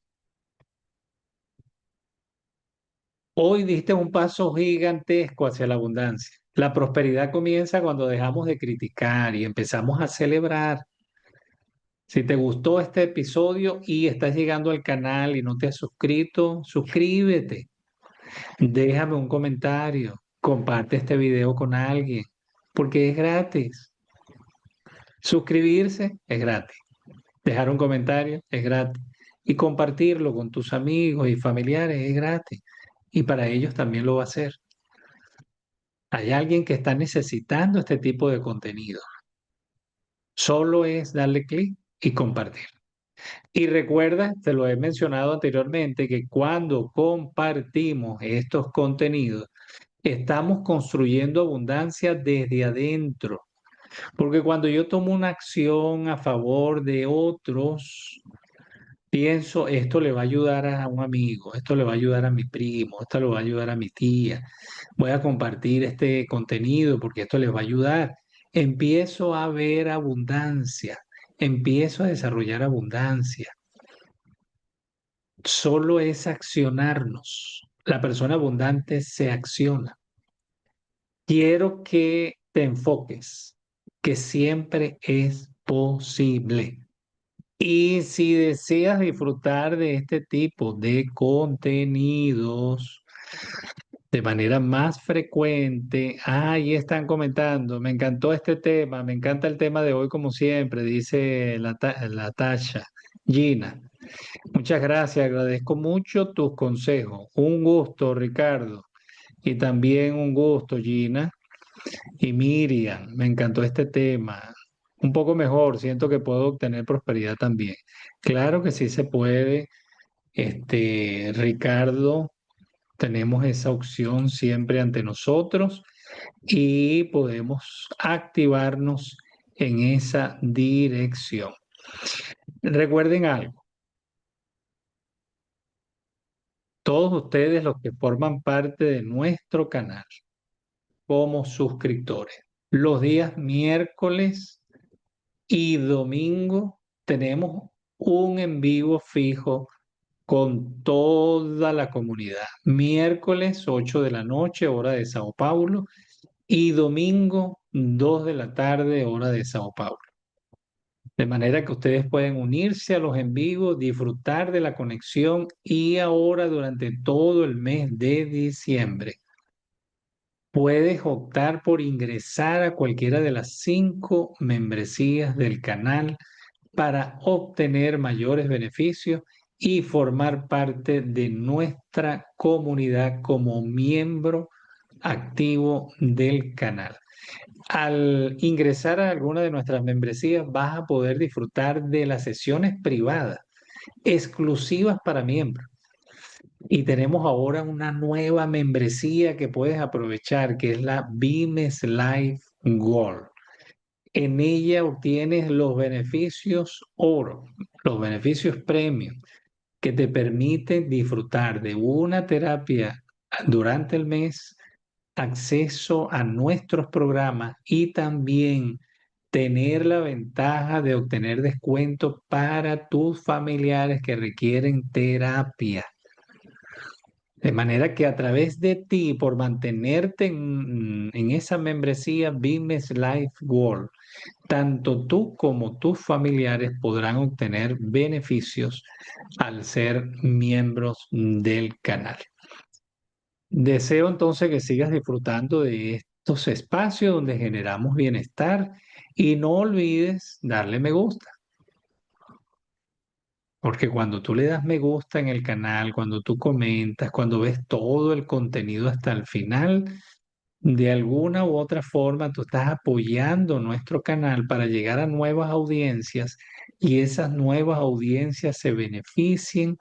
Hoy diste un paso gigantesco hacia la abundancia. La prosperidad comienza cuando dejamos de criticar y empezamos a celebrar. Si te gustó este episodio y estás llegando al canal y no te has suscrito, suscríbete, déjame un comentario, comparte este video con alguien, porque es gratis. Suscribirse es gratis, dejar un comentario es gratis y compartirlo con tus amigos y familiares es gratis. Y para ellos también lo va a hacer. Hay alguien que está necesitando este tipo de contenido. Solo es darle clic y compartir. Y recuerda, te lo he mencionado anteriormente, que cuando compartimos estos contenidos, estamos construyendo abundancia desde adentro. Porque cuando yo tomo una acción a favor de otros, pienso, esto le va a ayudar a un amigo, esto le va a ayudar a mi primo, esto le va a ayudar a mi tía. Voy a compartir este contenido porque esto les va a ayudar. Empiezo a ver abundancia, empiezo a desarrollar abundancia. Solo es accionarnos. La persona abundante se acciona. Quiero que te enfoques, que siempre es posible. Y si deseas disfrutar de este tipo de contenidos de manera más frecuente, ahí están comentando, me encantó este tema, me encanta el tema de hoy como siempre, dice la Tasha, Gina. Muchas gracias, agradezco mucho tus consejos. Un gusto, Ricardo. Y también un gusto, Gina. Y Miriam, me encantó este tema. Un poco mejor, siento que puedo obtener prosperidad también. Claro que sí se puede Ricardo, tenemos esa opción siempre ante nosotros y podemos activarnos en esa dirección. Recuerden algo, todos ustedes los que forman parte de nuestro canal como suscriptores, los días miércoles y domingo tenemos un en vivo fijo con toda la comunidad. Miércoles 8 de la noche, hora de Sao Paulo, y domingo 2 de la tarde, hora de Sao Paulo. De manera que ustedes pueden unirse a los en vivo, disfrutar de la conexión y ahora durante todo el mes de diciembre puedes optar por ingresar a cualquiera de las 5 membresías del canal para obtener mayores beneficios y formar parte de nuestra comunidad como miembro activo del canal. Al ingresar a alguna de nuestras membresías vas a poder disfrutar de las sesiones privadas exclusivas para miembros. Y tenemos ahora una nueva membresía que puedes aprovechar, que es la Bimes Life Gold. En ella obtienes los beneficios oro, los beneficios premium, que te permiten disfrutar de una terapia durante el mes, acceso a nuestros programas y también tener la ventaja de obtener descuento para tus familiares que requieren terapia. De manera que a través de ti, por mantenerte en esa membresía Business Life World, tanto tú como tus familiares podrán obtener beneficios al ser miembros del canal. Deseo entonces que sigas disfrutando de estos espacios donde generamos bienestar y no olvides darle me gusta, porque cuando tú le das me gusta en el canal, cuando tú comentas, cuando ves todo el contenido hasta el final, de alguna u otra forma tú estás apoyando nuestro canal para llegar a nuevas audiencias y esas nuevas audiencias se beneficien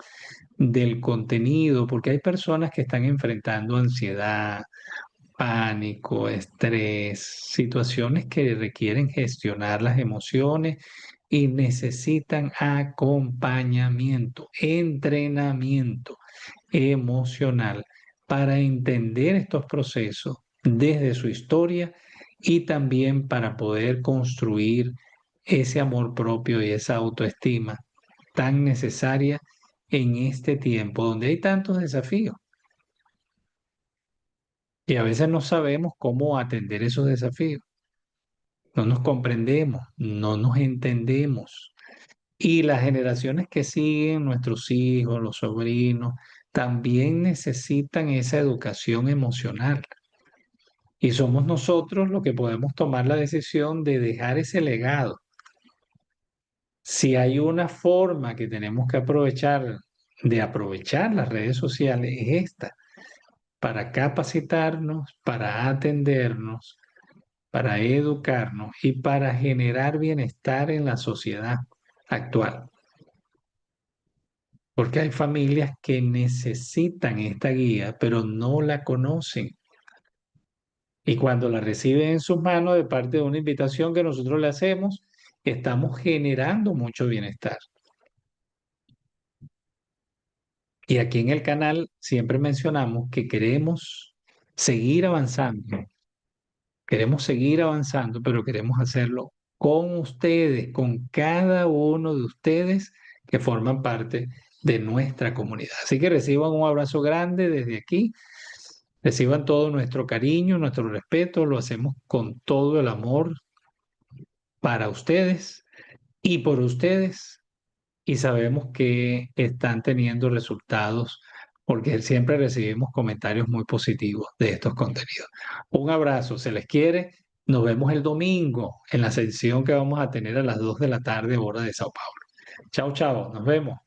del contenido, porque hay personas que están enfrentando ansiedad, pánico, estrés, situaciones que requieren gestionar las emociones y necesitan acompañamiento, entrenamiento emocional para entender estos procesos desde su historia y también para poder construir ese amor propio y esa autoestima tan necesaria en este tiempo donde hay tantos desafíos. Y a veces no sabemos cómo atender esos desafíos. No nos comprendemos, no nos entendemos. Y las generaciones que siguen, nuestros hijos, los sobrinos, también necesitan esa educación emocional. Y somos nosotros los que podemos tomar la decisión de dejar ese legado. Si hay una forma que tenemos que aprovechar, de aprovechar las redes sociales, es esta, para capacitarnos, para atendernos, para educarnos y para generar bienestar en la sociedad actual. Porque hay familias que necesitan esta guía, pero no la conocen. Y cuando la reciben en sus manos de parte de una invitación que nosotros le hacemos, estamos generando mucho bienestar. Y aquí en el canal siempre mencionamos que seguir avanzando, queremos seguir avanzando, pero queremos hacerlo con ustedes, con cada uno de ustedes que forman parte de nuestra comunidad. Así que reciban un abrazo grande desde aquí, reciban todo nuestro cariño, nuestro respeto, lo hacemos con todo el amor para ustedes y por ustedes y sabemos que están teniendo resultados porque siempre recibimos comentarios muy positivos de estos contenidos. Un abrazo, se les quiere. Nos vemos el domingo en la sesión que vamos a tener a las 2 de la tarde, hora de Sao Paulo. Chao, chao, nos vemos.